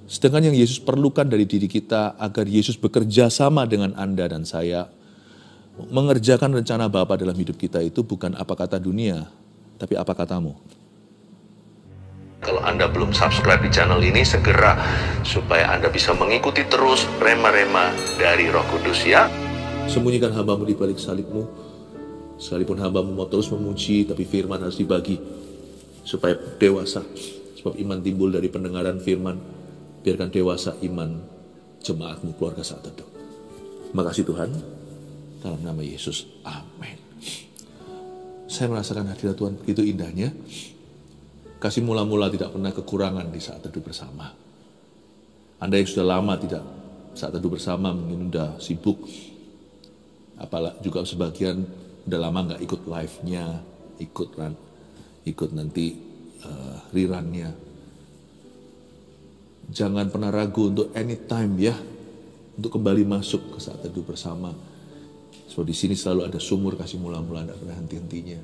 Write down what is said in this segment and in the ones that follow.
Sedangkan yang Yesus perlukan dari diri kita agar Yesus bekerja sama dengan Anda dan saya, mengerjakan rencana Bapa dalam hidup kita itu bukan apa kata dunia, tapi apa katamu. Kalau Anda belum subscribe di channel ini, segera supaya Anda bisa mengikuti terus rema-rema dari Roh Kudus ya. Sembunyikan hambamu di balik salibmu, sekalipun hambamu mau terus memuji, tapi firman harus dibagi supaya dewasa. Sebab iman timbul dari pendengaran firman. Biarkan dewasa iman jemaatmu keluarga saat teduh. Makasih Tuhan, dalam nama Yesus, amin. Saya merasakan hadirat Tuhan begitu indahnya. Kasih mula-mula tidak pernah kekurangan di saat teduh bersama. Anda yang sudah lama tidak saat teduh bersama, mungkin sudah sibuk. Apalagi juga sebagian udah lama nggak ikut live-nya, ikut nanti rerun-nya. Jangan pernah ragu untuk anytime ya, untuk kembali masuk ke saat teduh bersama. Sebab di sini selalu ada sumur kasih mula-mula, tidak pernah henti-hentinya.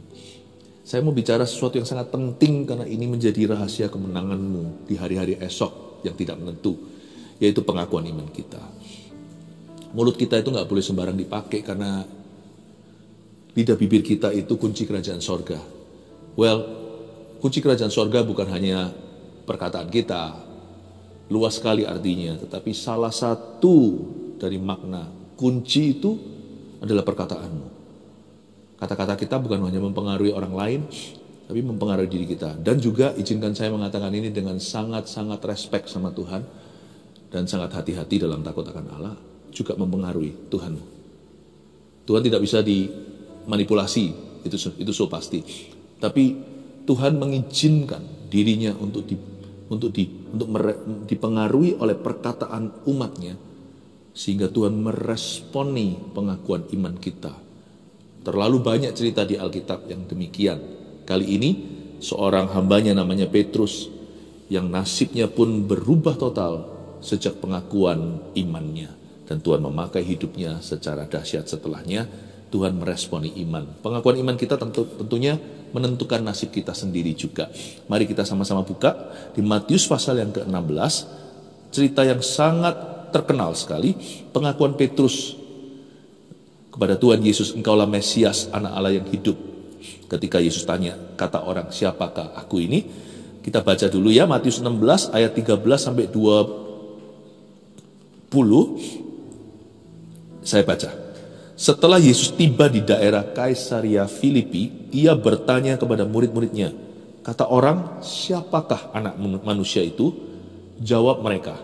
Saya mau bicara sesuatu yang sangat penting karena ini menjadi rahasia kemenanganmu di hari-hari esok yang tidak menentu, yaitu pengakuan iman kita. Mulut kita itu nggak boleh sembarang dipakai karena lidah bibir kita itu kunci kerajaan sorga. Well, kunci kerajaan sorga bukan hanya perkataan kita, luas sekali artinya, tetapi salah satu dari makna kunci itu adalah perkataanmu. Kata-kata kita bukan hanya mempengaruhi orang lain, tapi mempengaruhi diri kita. Dan juga izinkan saya mengatakan ini dengan sangat-sangat respect sama Tuhan, dan sangat hati-hati dalam takut akan Allah, juga mempengaruhi Tuhanmu. Tuhan tidak bisa dimanipulasi, itu so pasti. Tapi Tuhan mengizinkan dirinya untuk dipengaruhi oleh perkataan umatnya, sehingga Tuhan meresponi pengakuan iman kita. Terlalu banyak cerita di Alkitab yang demikian. Kali ini seorang hambanya namanya Petrus, yang nasibnya pun berubah total sejak pengakuan imannya, dan Tuhan memakai hidupnya secara dahsyat setelahnya. Tuhan meresponi iman. Pengakuan iman kita tentunya menentukan nasib kita sendiri juga. Mari kita sama-sama buka di Matius pasal yang ke-16, cerita yang sangat terkenal sekali, pengakuan Petrus kepada Tuhan Yesus, engkaulah Mesias, anak Allah yang hidup. Ketika Yesus tanya, kata orang, siapakah aku ini? Kita baca dulu ya, Matius 16 ayat 13 sampai 20. Saya baca. Setelah Yesus tiba di daerah Kaisaria Filipi, ia bertanya kepada murid-muridnya, kata orang, siapakah anak manusia itu? Jawab mereka,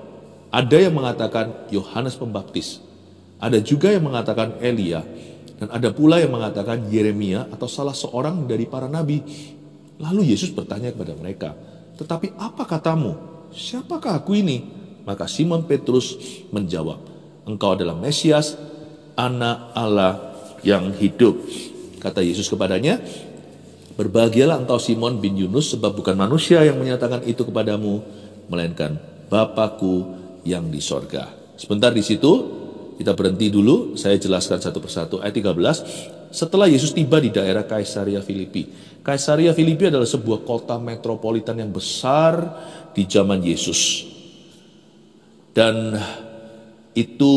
ada yang mengatakan Yohanes Pembaptis, ada juga yang mengatakan Elia, dan ada pula yang mengatakan Yeremia atau salah seorang dari para nabi. Lalu Yesus bertanya kepada mereka, tetapi apa katamu? Siapakah aku ini? Maka Simon Petrus menjawab, engkau adalah Mesias, anak Allah yang hidup. Kata Yesus kepadanya, berbahagialah engkau Simon bin Yunus, sebab bukan manusia yang menyatakan itu kepadamu, melainkan Bapa-Ku yang di sorga. Sebentar di situ, kita berhenti dulu, saya jelaskan satu persatu. Ayat 13, setelah Yesus tiba di daerah Kaisaria Filipi. Kaisaria Filipi adalah sebuah kota metropolitan yang besar di zaman Yesus. Dan itu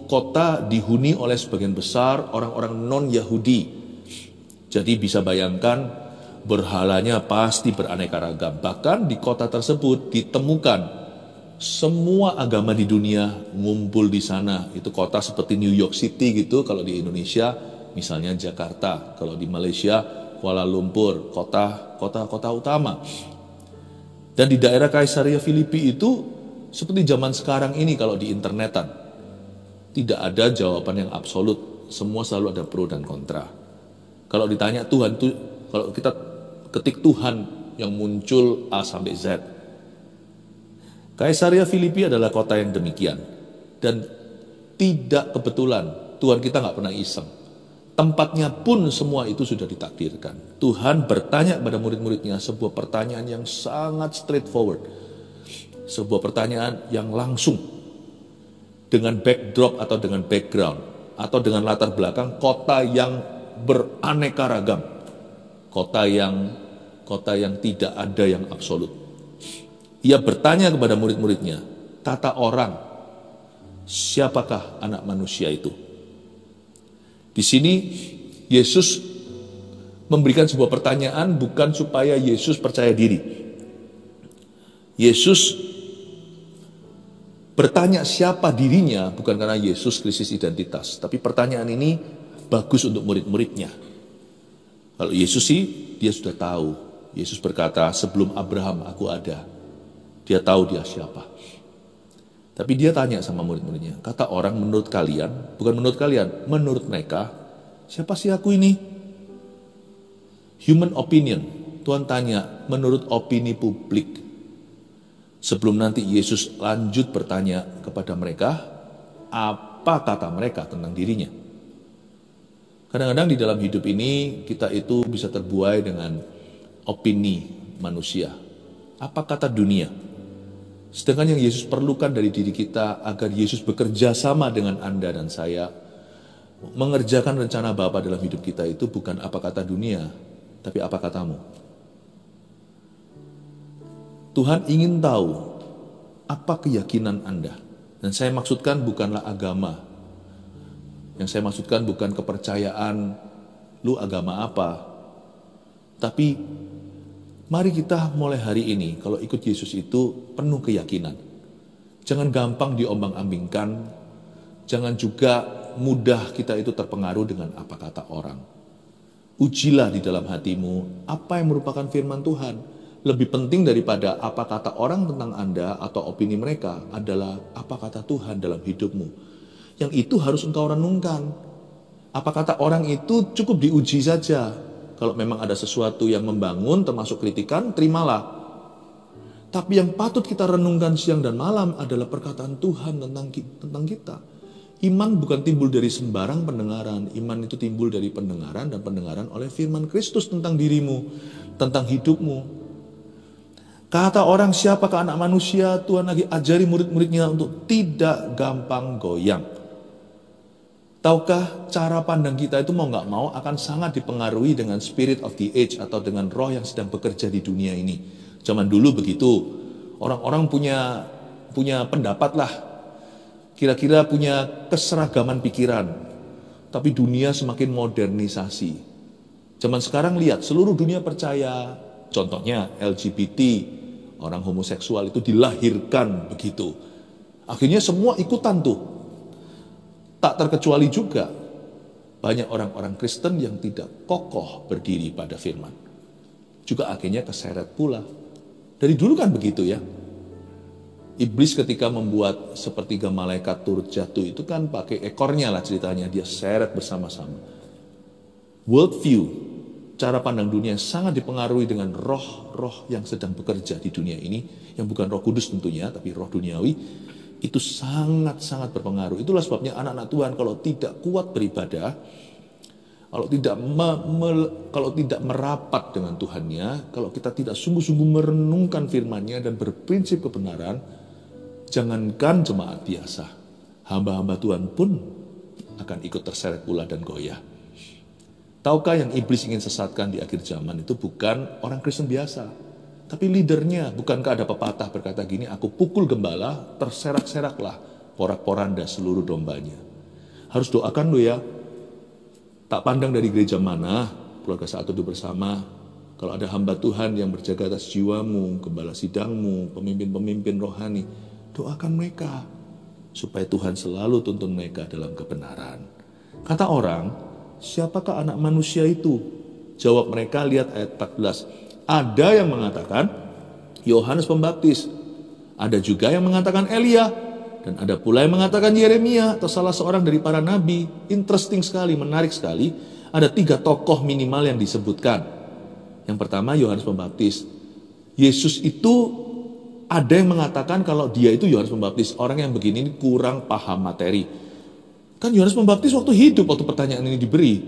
kota dihuni oleh sebagian besar orang-orang non-Yahudi. Jadi bisa bayangkan berhalanya pasti beraneka ragam. Bahkan di kota tersebut ditemukan semua agama di dunia ngumpul di sana. Itu kota seperti New York City gitu kalau di Indonesia, misalnya Jakarta. Kalau di Malaysia, Kuala Lumpur, kota-kota utama. Dan di daerah Kaisaria Filipi itu seperti zaman sekarang ini kalau di internetan. Tidak ada jawaban yang absolut, semua selalu ada pro dan kontra. Kalau ditanya Tuhan, kalau kita ketik Tuhan yang muncul A sampai Z. Kaisaria Filipi adalah kota yang demikian. Dan tidak kebetulan, Tuhan kita nggak pernah iseng. Tempatnya pun semua itu sudah ditakdirkan. Tuhan bertanya kepada murid-muridnya sebuah pertanyaan yang sangat straightforward. Sebuah pertanyaan yang langsung. Dengan backdrop atau dengan background atau dengan latar belakang kota yang beraneka ragam, kota yang tidak ada yang absolut. Ia bertanya kepada murid-muridnya, kata orang, siapakah anak manusia itu? Di sini Yesus memberikan sebuah pertanyaan bukan supaya Yesus percaya diri. Yesus bertanya siapa dirinya bukan karena Yesus krisis identitas. Tapi pertanyaan ini bagus untuk murid-muridnya. Kalau Yesus sih, dia sudah tahu. Yesus berkata, sebelum Abraham aku ada. Dia tahu dia siapa. Tapi dia tanya sama murid-muridnya, kata orang menurut kalian, bukan menurut kalian, menurut mereka, siapa sih aku ini? Human opinion. Tuhan tanya, menurut opini publik. Sebelum nanti Yesus lanjut bertanya kepada mereka, apa kata mereka tentang dirinya? Kadang-kadang di dalam hidup ini, kita itu bisa terbuai dengan opini manusia. Apa kata dunia? Sedangkan yang Yesus perlukan dari diri kita agar Yesus bekerja sama dengan Anda dan saya, mengerjakan rencana Bapa dalam hidup kita itu bukan apa kata dunia, tapi apa katamu. Tuhan ingin tahu apa keyakinan Anda. Dan saya maksudkan bukanlah agama. Yang saya maksudkan bukan kepercayaan, lu agama apa. Tapi mari kita mulai hari ini, kalau ikut Yesus itu penuh keyakinan. Jangan gampang diombang-ambingkan. Jangan juga mudah kita itu terpengaruh dengan apa kata orang. Ujilah di dalam hatimu apa yang merupakan firman Tuhan. Lebih penting daripada apa kata orang tentang Anda atau opini mereka adalah apa kata Tuhan dalam hidupmu. Yang itu harus engkau renungkan. Apa kata orang itu cukup diuji saja. Kalau memang ada sesuatu yang membangun termasuk kritikan, terimalah. Tapi yang patut kita renungkan siang dan malam adalah perkataan Tuhan tentang kita. Iman bukan timbul dari sembarang pendengaran. Iman itu timbul dari pendengaran dan pendengaran oleh firman Kristus tentang dirimu, tentang hidupmu. Kata orang siapakah anak manusia, Tuhan lagi ajari murid-muridnya untuk tidak gampang goyang. Tahukah cara pandang kita itu mau gak mau akan sangat dipengaruhi dengan spirit of the age atau dengan roh yang sedang bekerja di dunia ini. Zaman dulu begitu, orang-orang punya pendapat lah, kira-kira punya keseragaman pikiran. Tapi dunia semakin modernisasi. Zaman sekarang lihat, seluruh dunia percaya, contohnya LGBT, orang homoseksual itu dilahirkan begitu. Akhirnya semua ikutan tuh. Tak terkecuali juga banyak orang-orang Kristen yang tidak kokoh berdiri pada firman. Juga akhirnya keseret pula. Dari dulu kan begitu ya. Iblis ketika membuat sepertiga malaikat turut jatuh itu kan pakai ekornya lah ceritanya. Dia seret bersama-sama. Worldview, cara pandang dunia yang sangat dipengaruhi dengan roh-roh yang sedang bekerja di dunia ini, yang bukan Roh Kudus tentunya, tapi roh duniawi, itu sangat-sangat berpengaruh. Itulah sebabnya anak-anak Tuhan kalau tidak kuat beribadah, kalau tidak merapat dengan Tuhannya, kalau kita tidak sungguh-sungguh merenungkan firman-Nya dan berprinsip kebenaran, jangankan jemaat biasa, hamba-hamba Tuhan pun akan ikut terseret pula dan goyah. Tahukah yang iblis ingin sesatkan di akhir zaman itu bukan orang Kristen biasa, tapi leadernya. Bukankah ada pepatah berkata gini, aku pukul gembala, terserak-seraklah porak-poranda seluruh dombanya. Harus doakan lo ya. Tak pandang dari gereja mana, keluarga Saat Teduh Bersama, kalau ada hamba Tuhan yang berjaga atas jiwamu, gembala sidangmu, pemimpin-pemimpin rohani, doakan mereka supaya Tuhan selalu tuntun mereka dalam kebenaran. Kata orang, siapakah anak manusia itu? Jawab mereka, lihat ayat 14. Ada yang mengatakan Yohanes Pembaptis, ada juga yang mengatakan Elia, dan ada pula yang mengatakan Yeremia atau salah seorang dari para nabi. Interesting sekali, menarik sekali. Ada 3 tokoh minimal yang disebutkan. Yang pertama Yohanes Pembaptis. Yesus itu ada yang mengatakan kalau dia itu Yohanes Pembaptis. Orang yang begini ini kurang paham materi. Kan Yohanes Pembaptis waktu hidup, waktu pertanyaan ini diberi.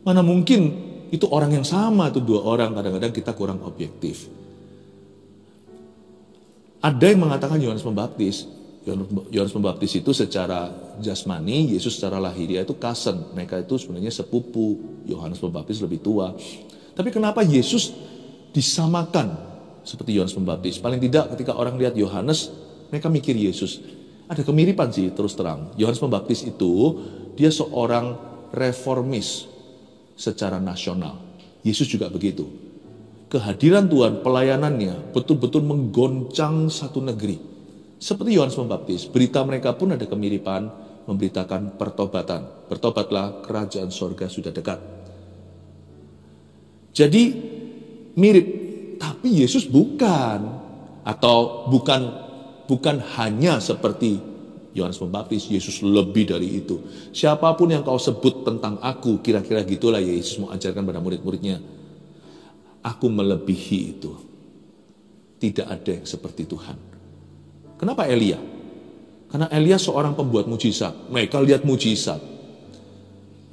Mana mungkin itu orang yang sama, itu 2 orang. Kadang-kadang kita kurang objektif. Ada yang mengatakan Yohanes Pembaptis. Yohanes Pembaptis itu secara jasmani, Yesus secara lahiriah itu cousin. Mereka itu sebenarnya sepupu. Yohanes Pembaptis lebih tua. Tapi kenapa Yesus disamakan seperti Yohanes Pembaptis? Paling tidak ketika orang lihat Yohanes, Mereka mikir Yesus. Ada kemiripan sih terus terang. Yohanes Pembaptis itu dia seorang reformis secara nasional. Yesus juga begitu. Kehadiran Tuhan, pelayanannya betul-betul menggoncang satu negeri. Seperti Yohanes Pembaptis, berita mereka pun ada kemiripan, memberitakan pertobatan. Bertobatlah, kerajaan sorga sudah dekat. Jadi mirip, tapi Yesus bukan. Atau bukan hanya seperti Yohanes Pembaptis, Yesus lebih dari itu. Siapapun yang kau sebut tentang aku, kira-kira gitulah Yesus mau ajarkan pada murid-muridnya. Aku melebihi itu. Tidak ada yang seperti Tuhan. Kenapa Elia? Karena Elia seorang pembuat mujizat. Mereka lihat mujizat.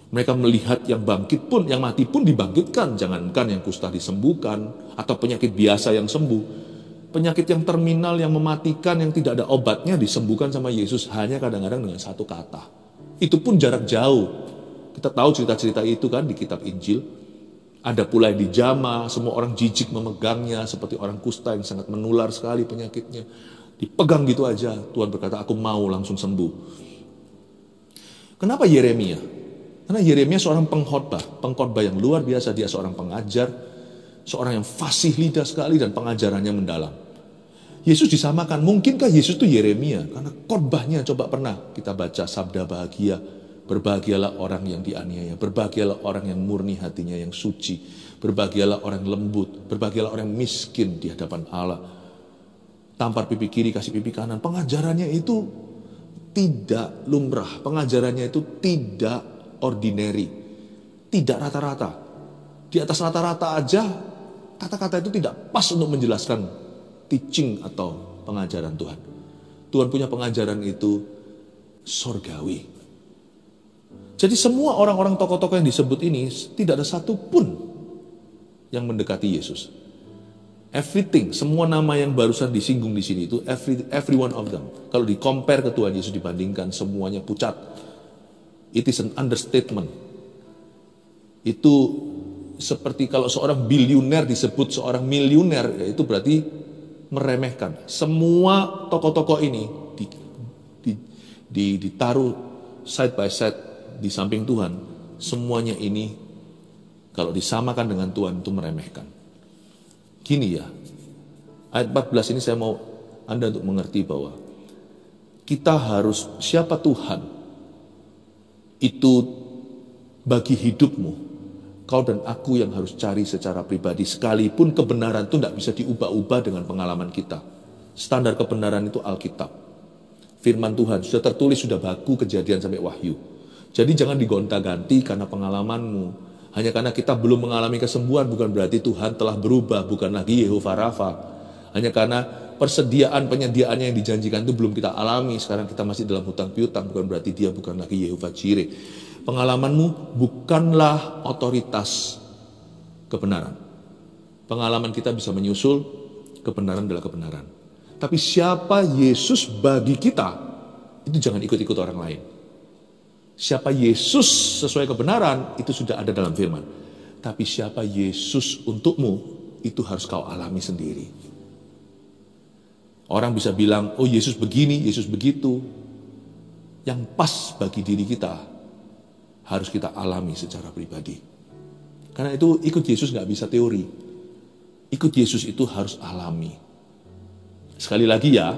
Mereka melihat yang bangkit pun, yang mati pun dibangkitkan. Jangankan yang kusta disembuhkan, atau penyakit biasa yang sembuh. Penyakit yang terminal, yang mematikan, yang tidak ada obatnya disembuhkan sama Yesus hanya kadang-kadang dengan satu kata. Itu pun jarak jauh. Kita tahu cerita-cerita itu kan di kitab Injil. Ada pula yang dijamah, semua orang jijik memegangnya seperti orang kusta yang sangat menular sekali penyakitnya. Dipegang gitu aja, Tuhan berkata, aku mau langsung sembuh. Kenapa Yeremia? Karena Yeremia seorang pengkhotbah yang luar biasa. Dia seorang pengajar, seorang yang fasih lidah sekali dan pengajarannya mendalam. Yesus disamakan, mungkinkah Yesus itu Yeremia? Karena khotbahnya coba pernah kita baca sabda bahagia. Berbahagialah orang yang dianiaya, berbahagialah orang yang murni hatinya, yang suci, berbahagialah orang lembut, berbahagialah orang miskin di hadapan Allah. Tampar pipi kiri, kasih pipi kanan. Pengajarannya itu tidak lumrah, pengajarannya itu tidak ordinary, tidak rata-rata. Di atas rata-rata aja, kata-kata itu tidak pas untuk menjelaskan teaching atau pengajaran Tuhan. Tuhan punya pengajaran itu sorgawi. Jadi semua orang-orang tokoh-tokoh yang disebut ini tidak ada satupun yang mendekati Yesus. Everything, semua nama yang barusan disinggung di sini itu every one of them. Kalau di-compare ke Tuhan Yesus dibandingkan semuanya pucat. It is an understatement. Itu seperti kalau seorang bilioner disebut seorang miliuner, itu berarti meremehkan. Semua tokoh-tokoh ini ditaruh side by side di samping Tuhan, semuanya ini kalau disamakan dengan Tuhan itu meremehkan. Gini ya, ayat 14 ini saya mau Anda untuk mengerti bahwa kita harus, siapa Tuhan itu bagi hidupmu, kau dan aku yang harus cari secara pribadi. Sekalipun kebenaran itu tidak bisa diubah-ubah dengan pengalaman kita. Standar kebenaran itu Alkitab, firman Tuhan, sudah tertulis, sudah baku Kejadian sampai Wahyu. Jadi jangan digonta-ganti karena pengalamanmu. Hanya karena kita belum mengalami kesembuhan bukan berarti Tuhan telah berubah, bukan lagi Yehova Rafa. Hanya karena penyediaannya yang dijanjikan itu belum kita alami, sekarang kita masih dalam hutang piutang, bukan berarti dia bukan lagi Yehova Jireh. Pengalamanmu bukanlah otoritas kebenaran. Pengalaman kita bisa menyusul, kebenaran adalah kebenaran. Tapi siapa Yesus bagi kita, itu jangan ikut-ikut orang lain. Siapa Yesus sesuai kebenaran, itu sudah ada dalam firman. Tapi siapa Yesus untukmu, itu harus kau alami sendiri. Orang bisa bilang, oh Yesus begini, Yesus begitu. Yang pas bagi diri kita, harus kita alami secara pribadi. Karena itu ikut Yesus gak bisa teori. Ikut Yesus itu harus alami. Sekali lagi ya,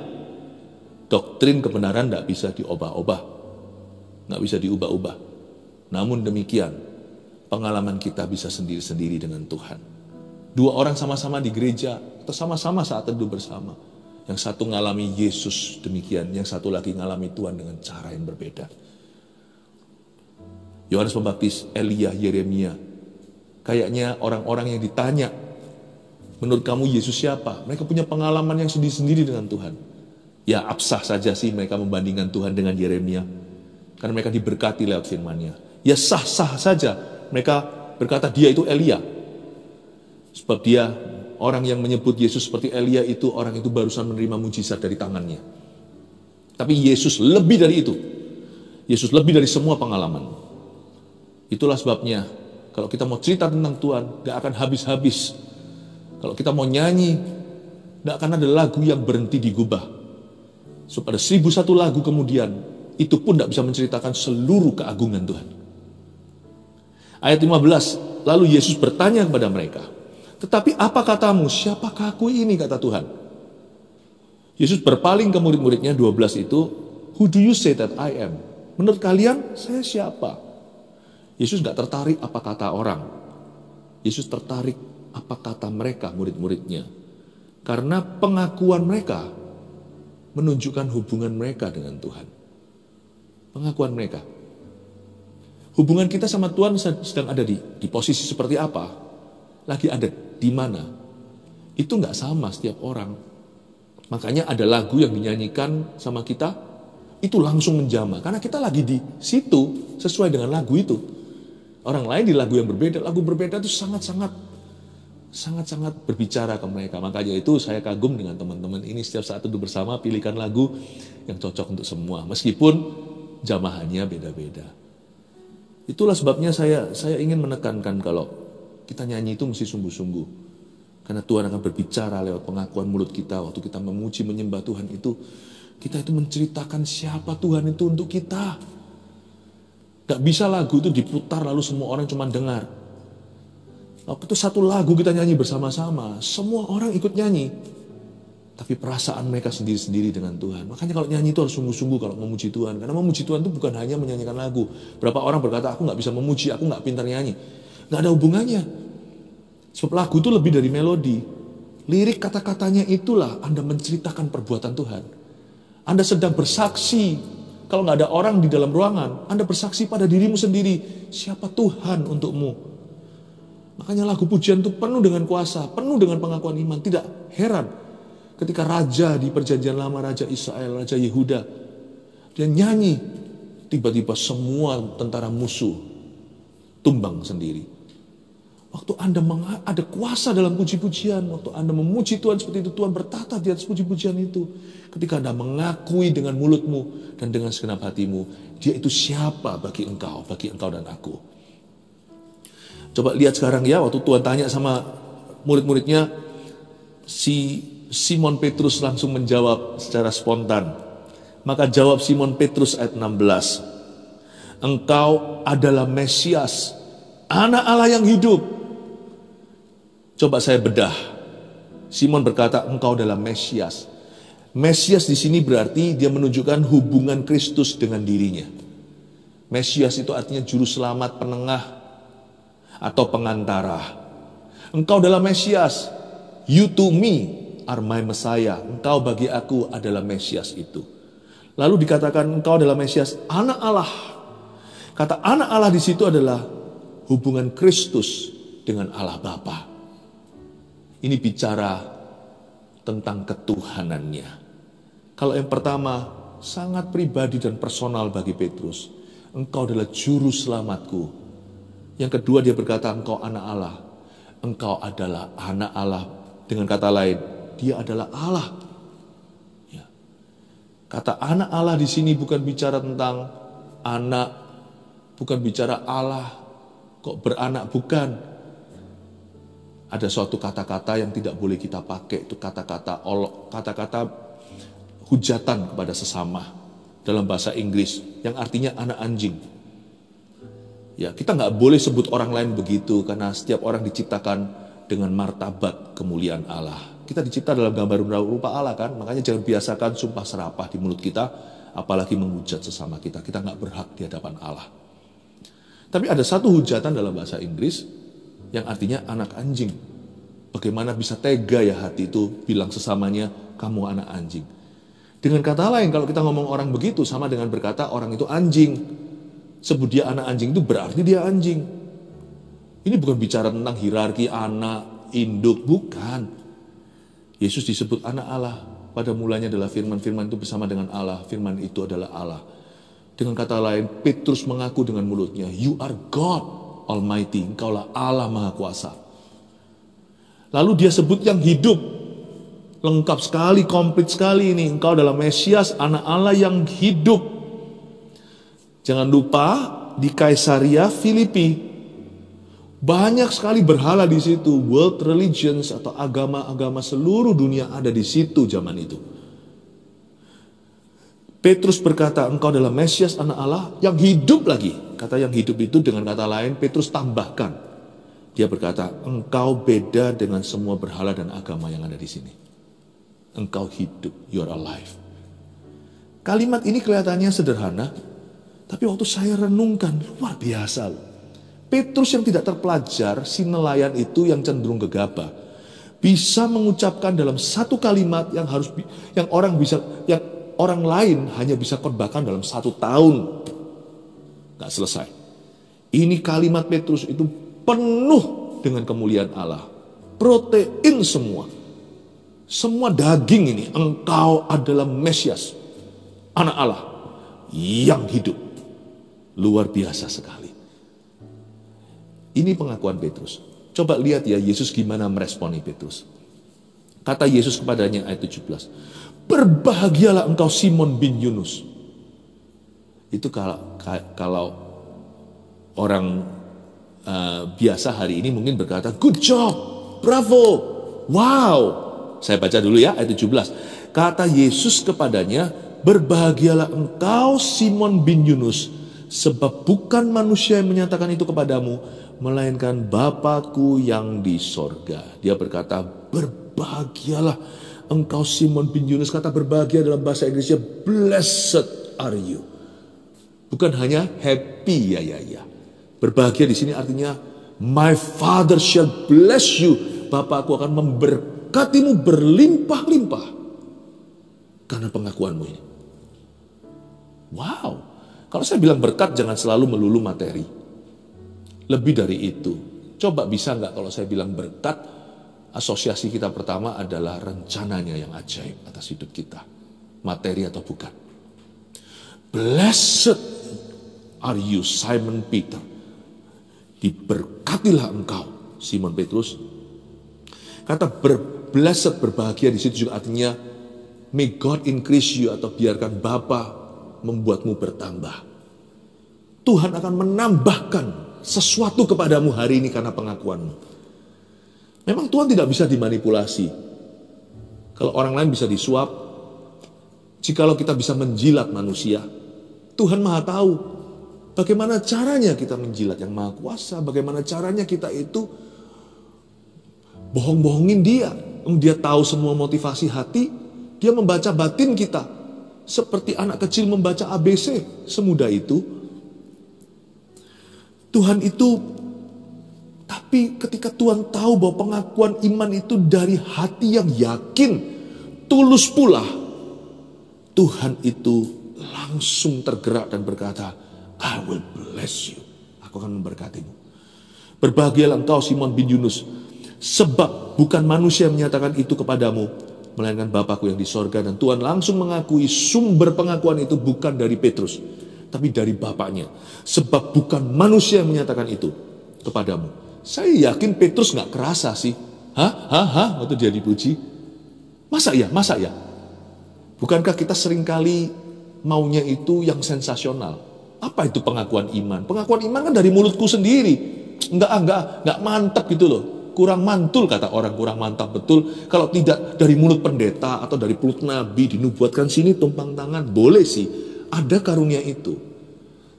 doktrin kebenaran gak bisa diubah-ubah. Nggak bisa diubah-ubah. Namun demikian, pengalaman kita bisa sendiri-sendiri dengan Tuhan. Dua orang sama-sama di gereja, atau sama-sama saat teduh bersama. Yang satu ngalami Yesus demikian, yang satu lagi ngalami Tuhan dengan cara yang berbeda. Yohanes Pembaptis, Elia, Yeremia. Kayaknya orang-orang yang ditanya, menurut kamu Yesus siapa? Mereka punya pengalaman yang sendiri-sendiri dengan Tuhan. Ya absah saja sih mereka membandingkan Tuhan dengan Yeremia. Karena mereka diberkati lewat firman-Nya. Ya sah-sah saja mereka berkata dia itu Elia. Sebab dia, orang yang menyebut Yesus seperti Elia itu, orang itu barusan menerima mujizat dari tangannya. Tapi Yesus lebih dari itu. Yesus lebih dari semua pengalaman. Itulah sebabnya, kalau kita mau cerita tentang Tuhan, gak akan habis-habis. Kalau kita mau nyanyi, gak akan ada lagu yang berhenti digubah. So, pada 1001 lagu kemudian, itu pun tidak bisa menceritakan seluruh keagungan Tuhan. Ayat 15, lalu Yesus bertanya kepada mereka, tetapi apa katamu, siapakah aku ini, kata Tuhan. Yesus berpaling ke murid-muridnya 12 itu, who do you say that I am? Menurut kalian, saya siapa? Yesus gak tertarik apa kata orang. Yesus tertarik apa kata mereka, murid-muridnya. Karena pengakuan mereka menunjukkan hubungan mereka dengan Tuhan. Pengakuan mereka. Hubungan kita sama Tuhan sedang ada di posisi seperti apa? Lagi ada di mana? Itu gak sama setiap orang. Makanya ada lagu yang dinyanyikan sama kita, itu langsung menjamah. Karena kita lagi di situ sesuai dengan lagu itu. Orang lain di lagu yang berbeda. Lagu berbeda itu sangat-sangat berbicara ke mereka. Makanya itu saya kagum dengan teman-teman ini. Setiap saat duduk bersama, pilihkan lagu yang cocok untuk semua. Meskipun jamahannya beda-beda. Itulah sebabnya saya ingin menekankan kalau kita nyanyi itu mesti sungguh-sungguh. Karena Tuhan akan berbicara lewat pengakuan mulut kita. Waktu kita memuji, menyembah Tuhan itu, kita itu menceritakan siapa Tuhan itu untuk kita. Gak bisa lagu itu diputar lalu semua orang cuma dengar. Waktu itu satu lagu kita nyanyi bersama-sama, semua orang ikut nyanyi. Tapi perasaan mereka sendiri-sendiri dengan Tuhan. Makanya kalau nyanyi itu harus sungguh-sungguh kalau memuji Tuhan. Karena memuji Tuhan itu bukan hanya menyanyikan lagu. Berapa orang berkata, aku gak bisa memuji, aku gak pintar nyanyi. Gak ada hubungannya. Sebab lagu itu lebih dari melodi. Lirik kata-katanya itulah Anda menceritakan perbuatan Tuhan. Anda sedang bersaksi. Kalau gak ada orang di dalam ruangan, Anda bersaksi pada dirimu sendiri. Siapa Tuhan untukmu? Makanya lagu pujian itu penuh dengan kuasa, penuh dengan pengakuan iman. Tidak heran ketika raja di perjanjian lama, Raja Israel, Raja Yehuda, dia nyanyi, tiba-tiba semua tentara musuh tumbang sendiri. Waktu Anda ada kuasa dalam puji-pujian, waktu Anda memuji Tuhan seperti itu, Tuhan bertata di atas puji-pujian itu. Ketika Anda mengakui dengan mulutmu dan dengan segenap hatimu, Dia itu siapa bagi engkau dan aku. Coba lihat sekarang ya, waktu Tuhan tanya sama murid-muridnya, si Simon Petrus langsung menjawab secara spontan. Maka jawab Simon Petrus ayat 16, engkau adalah Mesias, Anak Allah yang hidup. Coba saya bedah. Simon berkata, engkau adalah Mesias. Mesias di sini berarti dia menunjukkan hubungan Kristus dengan dirinya. Mesias itu artinya juru selamat, penengah, atau pengantara. Engkau adalah Mesias. You to me are my Messiah. Engkau bagi aku adalah Mesias itu. Lalu dikatakan engkau adalah Mesias, Anak Allah. Kata Anak Allah di situ adalah hubungan Kristus dengan Allah Bapa. Ini bicara tentang ketuhanannya. Kalau yang pertama, sangat pribadi dan personal bagi Petrus. Engkau adalah juru selamatku. Yang kedua dia berkata, engkau anak Allah. Engkau adalah anak Allah. Dengan kata lain, dia adalah Allah. Ya. Kata anak Allah di sini bukan bicara tentang anak, bukan bicara Allah, kok beranak, bukan. Ada suatu kata-kata yang tidak boleh kita pakai, itu kata-kata hujatan kepada sesama dalam bahasa Inggris yang artinya anak anjing. Ya, kita nggak boleh sebut orang lain begitu karena setiap orang diciptakan dengan martabat kemuliaan Allah. Kita dicipta dalam gambar rupa Allah kan, makanya jangan biasakan sumpah serapah di mulut kita, apalagi menghujat sesama kita. Kita nggak berhak di hadapan Allah. Tapi ada satu hujatan dalam bahasa Inggris yang artinya anak anjing. Bagaimana bisa tega ya hati itu bilang sesamanya, kamu anak anjing. Dengan kata lain, kalau kita ngomong orang begitu, sama dengan berkata orang itu anjing. Sebut dia anak anjing itu berarti dia anjing. Ini bukan bicara tentang hierarki anak, induk, bukan. Yesus disebut anak Allah. Pada mulanya adalah firman, firman itu bersama dengan Allah, firman itu adalah Allah. Dengan kata lain, Petrus mengaku dengan mulutnya, you are God Almighty, engkaulah Allah Maha Kuasa. Lalu dia sebut yang hidup. Lengkap sekali, komplit sekali ini. Engkau adalah Mesias, anak Allah yang hidup. Jangan lupa di Kaisaria Filipi banyak sekali berhala di situ. World religions atau agama-agama seluruh dunia ada di situ zaman itu. Petrus berkata, engkau adalah Mesias anak Allah yang hidup lagi. Kata yang hidup itu dengan kata lain, Petrus tambahkan. Dia berkata, engkau beda dengan semua berhala dan agama yang ada di sini. Engkau hidup, you are alive. Kalimat ini kelihatannya sederhana, tapi waktu saya renungkan, luar biasa. Petrus yang tidak terpelajar, si nelayan itu yang cenderung gegabah, bisa mengucapkan dalam satu kalimat yang orang lain hanya bisa khotbahkan dalam 1 tahun. Gak selesai. Ini kalimat Petrus itu penuh dengan kemuliaan Allah. Protein semua. Semua daging ini, engkau adalah Mesias, anak Allah yang hidup. Luar biasa sekali. Ini pengakuan Petrus. Coba lihat ya Yesus gimana meresponi Petrus. Kata Yesus kepadanya ayat 17. Berbahagialah engkau Simon bin Yunus. Itu kalau orang biasa hari ini mungkin berkata, good job, bravo, wow. Saya baca dulu ya ayat 17. Kata Yesus kepadanya, berbahagialah engkau Simon bin Yunus, sebab bukan manusia yang menyatakan itu kepadamu, melainkan Bapa-Ku yang di sorga. Dia berkata, berbahagialah engkau Simon bin Yunus. Kata berbahagia dalam bahasa Inggrisnya, blessed are you. Bukan hanya happy, ya. Berbahagia di sini artinya, my Father shall bless you. Bapa-Ku akan memberkatimu berlimpah-limpah karena pengakuanmu ini. Wow. Kalau saya bilang berkat, jangan selalu melulu materi. Lebih dari itu. Coba bisa nggak kalau saya bilang berkat, asosiasi kita pertama adalah rencananya yang ajaib atas hidup kita. Materi atau bukan. Blessed are you Simon Peter. Diberkatilah engkau Simon Petrus. Kata blessed, berbahagia di situ juga artinya may God increase you, atau biarkan Bapa membuatmu bertambah. Tuhan akan menambahkan sesuatu kepadamu hari ini karena pengakuanmu. Memang Tuhan tidak bisa dimanipulasi. Kalau orang lain bisa disuap, jikalau kita bisa menjilat manusia, Tuhan Maha tahu bagaimana caranya kita menjilat yang Maha Kuasa, bagaimana caranya kita itu bohong-bohongin dia. Dia tahu semua motivasi hati, dia membaca batin kita. Seperti anak kecil membaca ABC, semudah itu. Tuhan itu, tapi ketika Tuhan tahu bahwa pengakuan iman itu dari hati yang yakin, tulus pula, Tuhan itu langsung tergerak dan berkata, I will bless you. Aku akan memberkatimu. Berbahagialah engkau Simon bin Yunus, sebab bukan manusia yang menyatakan itu kepadamu, melainkan Bapa-Ku yang di sorga. Dan Tuhan langsung mengakui sumber pengakuan itu bukan dari Petrus, tapi dari Bapaknya. Sebab bukan manusia yang menyatakan itu kepadamu. Saya yakin Petrus gak kerasa sih. Waktu dia dipuji. Masa ya? Bukankah kita seringkali maunya itu yang sensasional? Apa itu pengakuan iman? Pengakuan iman kan dari mulutku sendiri. Enggak mantap gitu loh. Kurang mantul, kata orang, kurang mantap betul. Kalau tidak dari mulut pendeta atau dari mulut nabi dinubuatkan sini tumpang tangan, boleh sih. Ada karunia itu.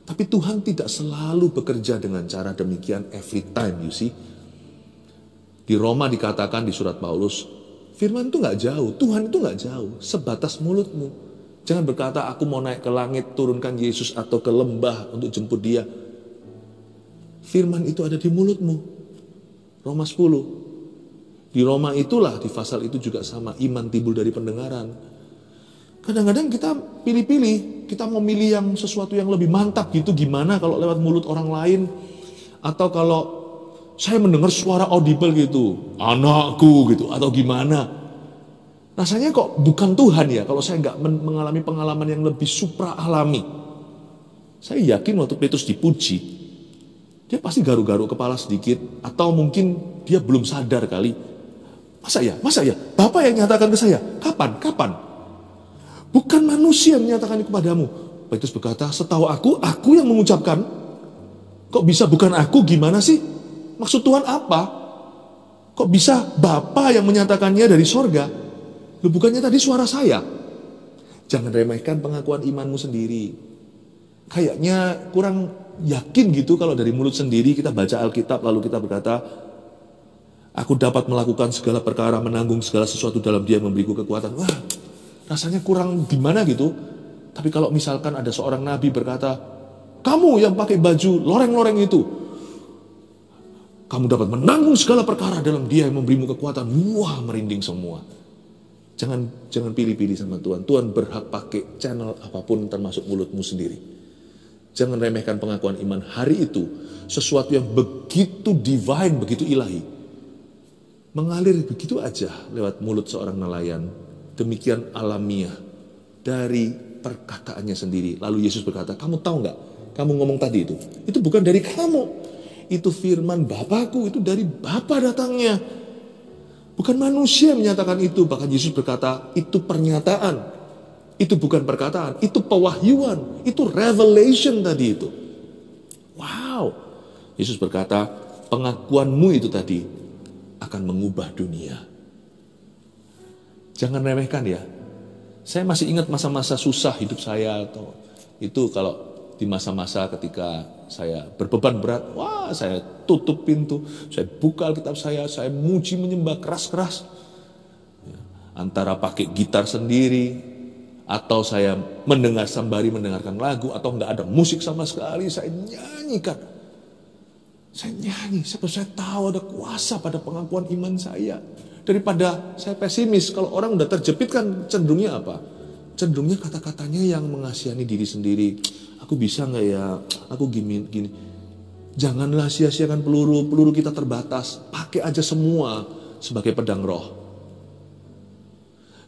Tapi Tuhan tidak selalu bekerja dengan cara demikian every time, you see. Di Roma dikatakan di surat Paulus, firman itu gak jauh, Tuhan itu gak jauh, sebatas mulutmu. Jangan berkata, aku mau naik ke langit, turunkan Yesus, atau ke lembah untuk jemput dia. Firman itu ada di mulutmu. Roma 10. Di Roma itulah, di pasal itu juga sama, iman timbul dari pendengaran. Kadang-kadang kita pilih-pilih, kita mau milih yang sesuatu yang lebih mantap gitu, gimana kalau lewat mulut orang lain, atau kalau saya mendengar suara audible gitu, anakku gitu, atau gimana. Rasanya kok bukan Tuhan ya, kalau saya nggak mengalami pengalaman yang lebih supra alami. Saya yakin waktu Petrus dipuji, dia pasti garu-garu kepala sedikit, atau mungkin dia belum sadar kali. Masa ya? Bapak yang nyatakan ke saya, kapan? Bukan manusia yang menyatakan itu kepadamu. Petrus berkata, setahu aku yang mengucapkan. Kok bisa bukan aku, gimana sih? Maksud Tuhan apa? Kok bisa Bapa yang menyatakannya dari sorga? Loh, bukannya tadi suara saya? Jangan remehkan pengakuan imanmu sendiri. Kayaknya kurang yakin gitu kalau dari mulut sendiri kita baca Alkitab lalu kita berkata, aku dapat melakukan segala perkara, menanggung segala sesuatu dalam Dia yang memberiku kekuatan. Wah, rasanya kurang gimana gitu. Tapi kalau misalkan ada seorang nabi berkata, kamu yang pakai baju loreng-loreng itu, kamu dapat menanggung segala perkara dalam Dia yang memberimu kekuatan. Wah, merinding semua. Jangan pilih-pilih sama Tuhan. Tuhan berhak pakai channel apapun termasuk mulutmu sendiri. Jangan remehkan pengakuan iman hari itu. Sesuatu yang begitu divine, begitu ilahi. Mengalir begitu aja lewat mulut seorang nelayan. Demikian alamiah dari perkataannya sendiri. Lalu Yesus berkata, kamu tahu nggak? Kamu ngomong tadi itu bukan dari kamu. Itu firman Bapakku, itu dari Bapa datangnya. Bukan manusia yang menyatakan itu. Bahkan Yesus berkata, itu pernyataan. Itu bukan perkataan, itu pewahyuan. Itu revelation tadi itu. Wow. Yesus berkata, pengakuanmu itu tadi akan mengubah dunia. Jangan remehkan ya. Saya masih ingat masa-masa susah hidup saya. Atau itu kalau di masa-masa ketika saya berbeban berat, wah saya tutup pintu, saya buka Alkitab saya muji menyembah keras-keras. Antara pakai gitar sendiri, atau saya mendengar sembari mendengarkan lagu, atau enggak ada musik sama sekali, saya nyanyikan. Saya nyanyi, sebab saya tahu ada kuasa pada pengakuan iman saya. Daripada saya pesimis, kalau orang udah terjepit kan cenderungnya apa? Cenderungnya kata-katanya yang mengasihani diri sendiri. Aku bisa nggak ya? Aku gini. Janganlah sia-siakan peluru kita terbatas. Pakai aja semua sebagai pedang roh.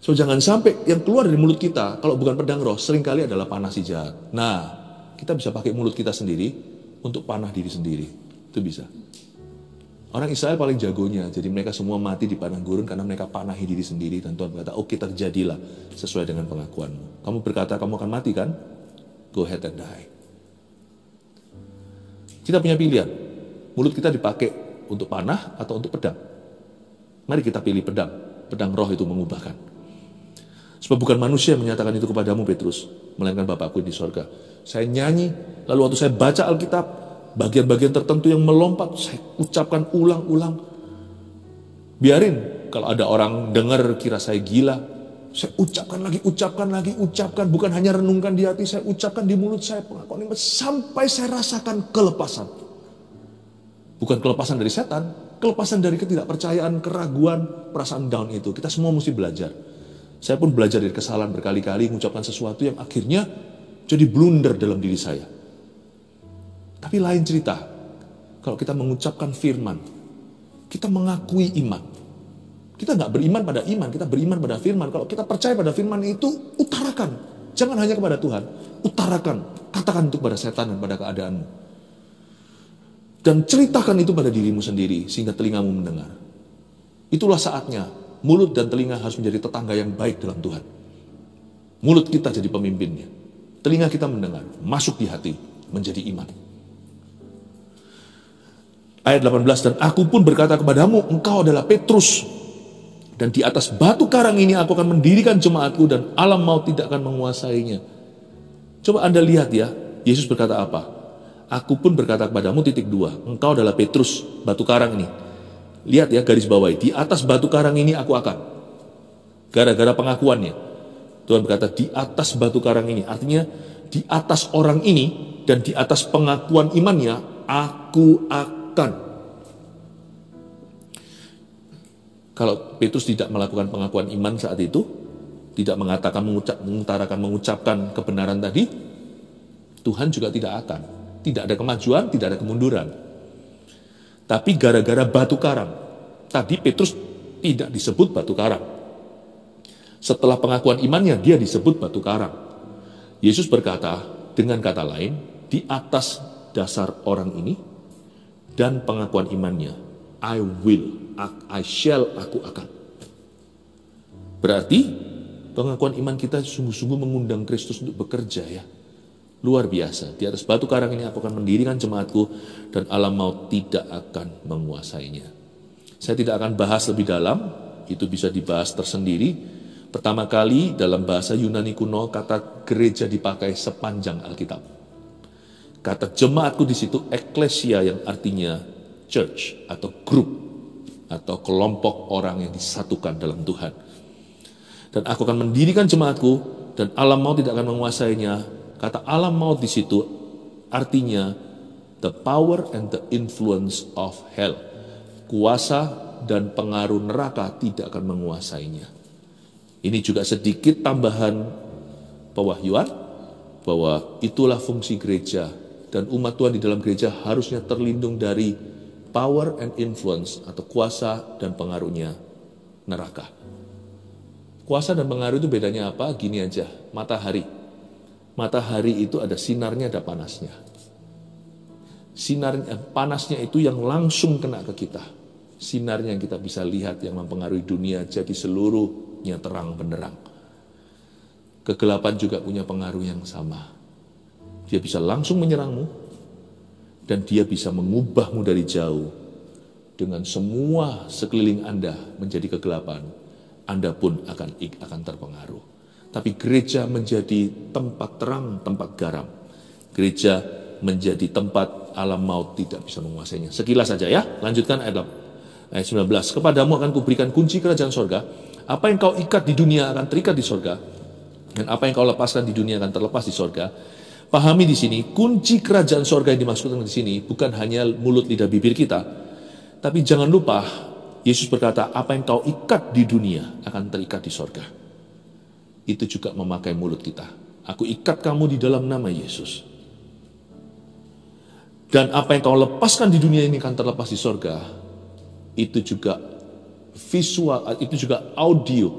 So jangan sampai yang keluar dari mulut kita, kalau bukan pedang roh, seringkali adalah panah si jahat. Nah, kita bisa pakai mulut kita sendiri untuk panah diri sendiri. Itu bisa. Orang Israel paling jagonya, jadi mereka semua mati di padang gurun karena mereka panahi diri sendiri. Dan Tuhan berkata, oke, terjadilah sesuai dengan pengakuanmu. Kamu berkata kamu akan mati kan? Go ahead and die. Kita punya pilihan, mulut kita dipakai untuk panah atau untuk pedang. Mari kita pilih pedang. Pedang roh itu mengubahkan. Sebab bukan manusia yang menyatakan itu kepadamu Petrus, melainkan Bapakku di sorga. Saya nyanyi, lalu waktu saya baca Alkitab, bagian-bagian tertentu yang melompat, saya ucapkan ulang-ulang. Biarin kalau ada orang dengar kira saya gila, saya ucapkan lagi. Bukan hanya renungkan di hati, saya ucapkan di mulut saya pengakuan iman sampai saya rasakan kelepasan. Bukan kelepasan dari setan, kelepasan dari ketidakpercayaan, keraguan, perasaan down itu. Kita semua mesti belajar. Saya pun belajar dari kesalahan berkali-kali, mengucapkan sesuatu yang akhirnya jadi blunder dalam diri saya. Tapi lain cerita, kalau kita mengucapkan firman, kita mengakui iman. Kita nggak beriman pada iman, kita beriman pada firman. Kalau kita percaya pada firman itu, utarakan. Jangan hanya kepada Tuhan, utarakan. Katakan itu kepada setan dan pada keadaanmu. Dan ceritakan itu pada dirimu sendiri, sehingga telingamu mendengar. Itulah saatnya, mulut dan telinga harus menjadi tetangga yang baik dalam Tuhan. Mulut kita jadi pemimpinnya. Telinga kita mendengar, masuk di hati, menjadi iman. Ayat 18, dan aku pun berkata kepadamu, engkau adalah Petrus. Dan di atas batu karang ini aku akan mendirikan jemaatku dan alam maut tidak akan menguasainya. Coba Anda lihat ya, Yesus berkata apa? Aku pun berkata kepadamu, titik 2, engkau adalah Petrus, batu karang ini. Lihat ya, garis bawahi, di atas batu karang ini aku akan. Gara-gara pengakuannya. Tuhan berkata, di atas batu karang ini. Artinya, di atas orang ini dan di atas pengakuan imannya, aku akan. Kalau Petrus tidak melakukan pengakuan iman saat itu, tidak mengucapkan kebenaran tadi, Tuhan juga tidak akan. Tidak ada kemajuan, tidak ada kemunduran. Tapi gara-gara batu karang, tadi Petrus tidak disebut batu karang. Setelah pengakuan imannya, dia disebut batu karang. Yesus berkata, dengan kata lain, di atas dasar orang ini, dan pengakuan imannya, I will, I shall, aku akan. Berarti, pengakuan iman kita sungguh-sungguh mengundang Kristus untuk bekerja ya. Luar biasa, di atas batu karang ini aku akan mendirikan jemaatku dan alam maut tidak akan menguasainya. Saya tidak akan bahas lebih dalam, itu bisa dibahas tersendiri. Pertama kali dalam bahasa Yunani kuno kata gereja dipakai sepanjang Alkitab. Kata jemaatku di situ eklesia yang artinya church atau grup atau kelompok orang yang disatukan dalam Tuhan. Dan aku akan mendirikan jemaatku dan alam maut tidak akan menguasainya. Kata alam maut di situ artinya the power and the influence of hell. Kuasa dan pengaruh neraka tidak akan menguasainya. Ini juga sedikit tambahan pewahyuan bahwa itulah fungsi gereja dan umat Tuhan di dalam gereja harusnya terlindung dari power and influence atau kuasa dan pengaruhnya neraka. Kuasa dan pengaruh itu bedanya apa? Gini aja, matahari. Matahari itu ada sinarnya, ada panasnya. Sinarnya, panasnya itu yang langsung kena ke kita. Sinarnya yang kita bisa lihat yang mempengaruhi dunia jadi seluruhnya terang benderang. Kegelapan juga punya pengaruh yang sama. Dia bisa langsung menyerangmu dan dia bisa mengubahmu dari jauh. Dengan semua sekeliling Anda menjadi kegelapan, Anda pun akan terpengaruh. Tapi gereja menjadi tempat terang, tempat garam. Gereja menjadi tempat alam maut tidak bisa menguasainya. Sekilas saja ya, lanjutkan ayat 19. Kepadamu akan kuberikan kunci kerajaan sorga. Apa yang kau ikat di dunia akan terikat di sorga. Dan apa yang kau lepaskan di dunia akan terlepas di sorga. Pahami di sini, kunci kerajaan sorga yang dimaksudkan di sini bukan hanya mulut, lidah, bibir kita. Tapi jangan lupa, Yesus berkata, apa yang kau ikat di dunia akan terikat di sorga. Itu juga memakai mulut kita. Aku ikat kamu di dalam nama Yesus. Dan apa yang kau lepaskan di dunia ini akan terlepas di sorga. Itu juga visual, itu juga audio.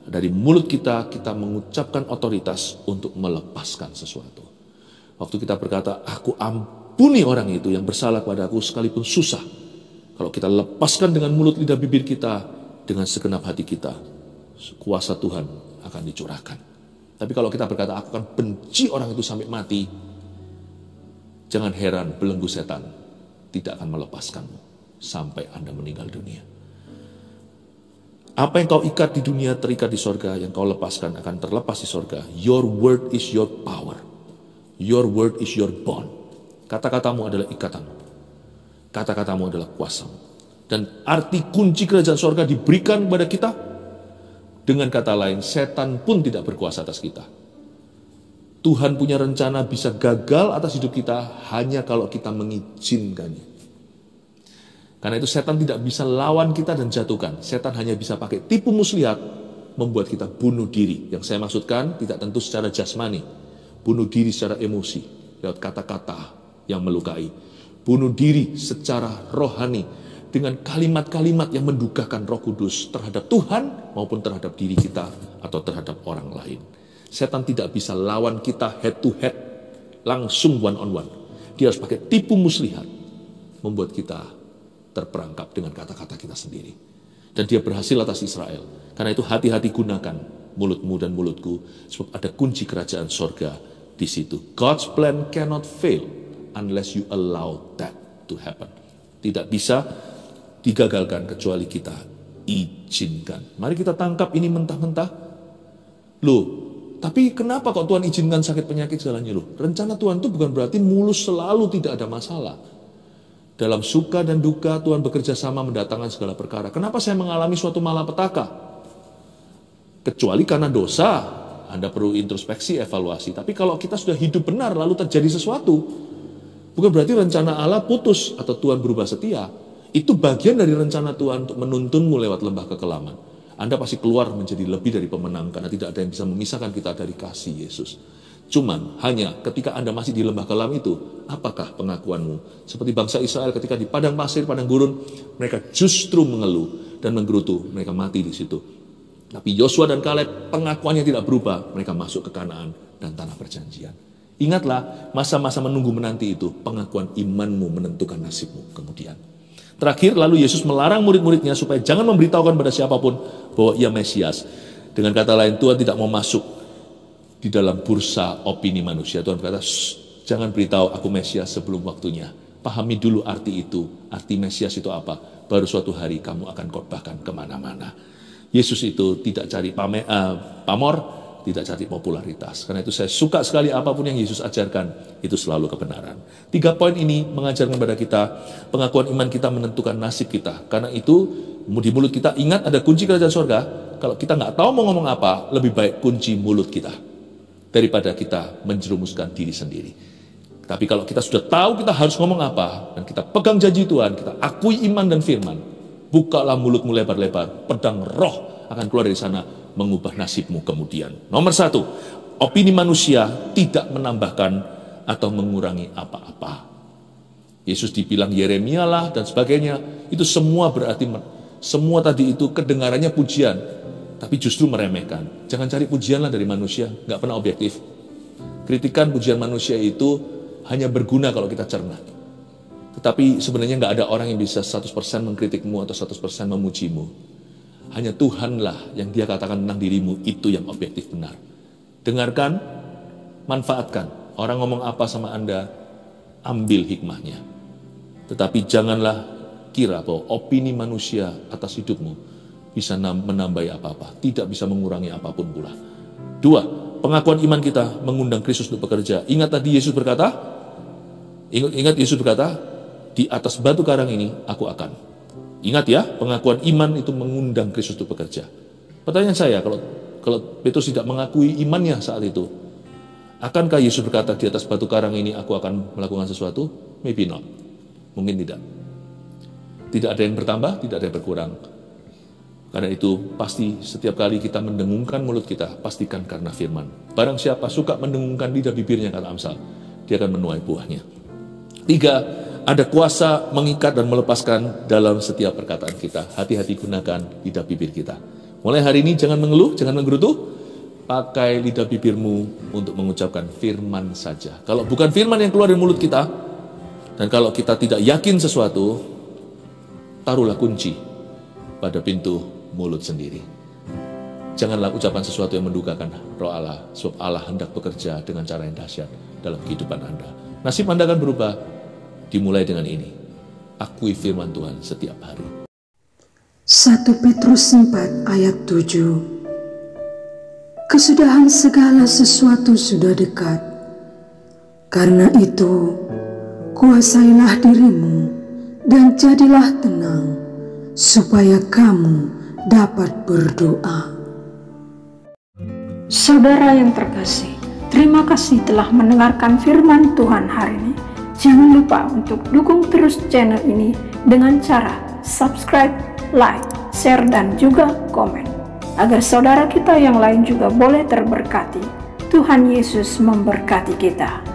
Dari mulut kita mengucapkan otoritas untuk melepaskan sesuatu. Waktu kita berkata, aku ampuni orang itu yang bersalah kepada aku sekalipun susah. Kalau kita lepaskan dengan mulut, lidah, bibir kita, dengan segenap hati kita, kuasa Tuhan akan dicurahkan. Tapi kalau kita berkata, aku akan benci orang itu sampai mati, jangan heran belenggu setan tidak akan melepaskanmu sampai Anda meninggal dunia. Apa yang kau ikat di dunia terikat di sorga, yang kau lepaskan akan terlepas di sorga. Your word is your power. Your word is your bond. Kata-katamu adalah ikatan. Kata-katamu adalah kuasamu. Dan arti kunci kerajaan sorga diberikan kepada kita. Dengan kata lain, setan pun tidak berkuasa atas kita. Tuhan punya rencana bisa gagal atas hidup kita hanya kalau kita mengizinkannya. Karena itu setan tidak bisa lawan kita dan jatuhkan. Setan hanya bisa pakai tipu muslihat membuat kita bunuh diri. Yang saya maksudkan tidak tentu secara jasmani. Bunuh diri secara emosi lewat kata-kata yang melukai. Bunuh diri secara rohani dengan kalimat-kalimat yang mendukakan Roh Kudus terhadap Tuhan maupun terhadap diri kita atau terhadap orang lain. Setan tidak bisa lawan kita head to head, langsung one on one. Dia harus pakai tipu muslihat membuat kita terperangkap dengan kata-kata kita sendiri. Dan dia berhasil atas Israel. Karena itu hati-hati gunakan mulutmu dan mulutku, sebab ada kunci kerajaan sorga di situ. God's plan cannot fail unless you allow that to happen. Tidak bisa digagalkan kecuali kita izinkan. Mari kita tangkap ini mentah-mentah. Loh, tapi kenapa kok Tuhan izinkan sakit penyakit segalanya? Loh, rencana Tuhan itu bukan berarti mulus selalu tidak ada masalah. Dalam suka dan duka Tuhan bekerja sama mendatangkan segala perkara. Kenapa saya mengalami suatu malapetaka? Kecuali karena dosa, Anda perlu introspeksi, evaluasi. Tapi kalau kita sudah hidup benar lalu terjadi sesuatu, bukan berarti rencana Allah putus atau Tuhan berubah setia. Itu bagian dari rencana Tuhan untuk menuntunmu lewat lembah kekelaman. Anda pasti keluar menjadi lebih dari pemenang karena tidak ada yang bisa memisahkan kita dari kasih Yesus. Cuman hanya ketika Anda masih di lembah kelam itu, apakah pengakuanmu? Seperti bangsa Israel ketika di padang pasir, padang gurun, mereka justru mengeluh dan menggerutu, mereka mati di situ. Tapi Yosua dan Kaleb pengakuannya tidak berubah, mereka masuk ke Kanaan dan tanah perjanjian. Ingatlah, masa-masa menunggu menanti itu, pengakuan imanmu menentukan nasibmu kemudian. Terakhir, lalu Yesus melarang murid-muridnya supaya jangan memberitahukan pada siapapun bahwa ia Mesias. Dengan kata lain, Tuhan tidak mau masuk di dalam bursa opini manusia. Tuhan berkata, jangan beritahu aku Mesias sebelum waktunya. Pahami dulu arti itu. Arti Mesias itu apa? Baru suatu hari kamu akan khotbahkan kemana-mana. Yesus itu tidak cari pamor, tidak cari popularitas. Karena itu saya suka sekali apapun yang Yesus ajarkan, itu selalu kebenaran. 3 poin ini mengajarkan kepada kita, pengakuan iman kita menentukan nasib kita. Karena itu, di mulut kita ingat ada kunci kerajaan surga. Kalau kita nggak tahu mau ngomong apa, lebih baik kunci mulut kita daripada kita menjerumuskan diri sendiri. Tapi kalau kita sudah tahu kita harus ngomong apa, dan kita pegang janji Tuhan, kita akui iman dan firman, bukalah mulutmu lebar-lebar, pedang roh akan keluar dari sana, mengubah nasibmu kemudian. Nomor 1, opini manusia tidak menambahkan atau mengurangi apa-apa. Yesus dibilang Yeremia lah dan sebagainya, itu semua berarti, semua tadi itu kedengarannya pujian, tapi justru meremehkan. Jangan cari pujianlah dari manusia, nggak pernah objektif. Kritikan pujian manusia itu hanya berguna kalau kita cerna. Tetapi sebenarnya nggak ada orang yang bisa 100% mengkritikmu atau 100% memujimu. Hanya Tuhanlah yang Dia katakan tentang dirimu, itu yang objektif benar. Dengarkan, manfaatkan. Orang ngomong apa sama Anda, ambil hikmahnya. Tetapi janganlah kira bahwa opini manusia atas hidupmu bisa menambahi apa-apa, tidak bisa mengurangi apapun pula. 2, pengakuan iman kita mengundang Kristus untuk bekerja. Ingat tadi Yesus berkata, ingat Yesus berkata, di atas batu karang ini aku akan. Ingat ya, pengakuan iman itu mengundang Kristus untuk bekerja. Pertanyaan saya, kalau Petrus tidak mengakui imannya saat itu, akankah Yesus berkata di atas batu karang ini aku akan melakukan sesuatu? Maybe not. Mungkin tidak. Tidak ada yang bertambah, tidak ada yang berkurang. Karena itu pasti setiap kali kita mendengungkan mulut kita, pastikan karena firman. Barang siapa suka mendengungkan lidah bibirnya, kata Amsal, dia akan menuai buahnya. 3, ada kuasa mengikat dan melepaskan dalam setiap perkataan kita. Hati-hati gunakan lidah bibir kita. Mulai hari ini jangan mengeluh, jangan menggerutu. Pakai lidah bibirmu untuk mengucapkan firman saja. Kalau bukan firman yang keluar dari mulut kita, dan kalau kita tidak yakin sesuatu, taruhlah kunci pada pintu mulut sendiri. Janganlah ucapan sesuatu yang mendukakan roh Allah, sebab Allah hendak bekerja dengan cara yang dahsyat dalam kehidupan Anda. Nasib Anda akan berubah, dimulai dengan ini. Akui firman Tuhan setiap hari. 1 Petrus 4 ayat 7. Kesudahan segala sesuatu sudah dekat. Karena itu, kuasailah dirimu dan jadilah tenang, supaya kamu dapat berdoa. Saudara yang terkasih, terima kasih telah mendengarkan firman Tuhan hari ini. Jangan lupa untuk dukung terus channel ini dengan cara subscribe, like, share, dan juga komen, agar saudara kita yang lain juga boleh terberkati. Tuhan Yesus memberkati kita.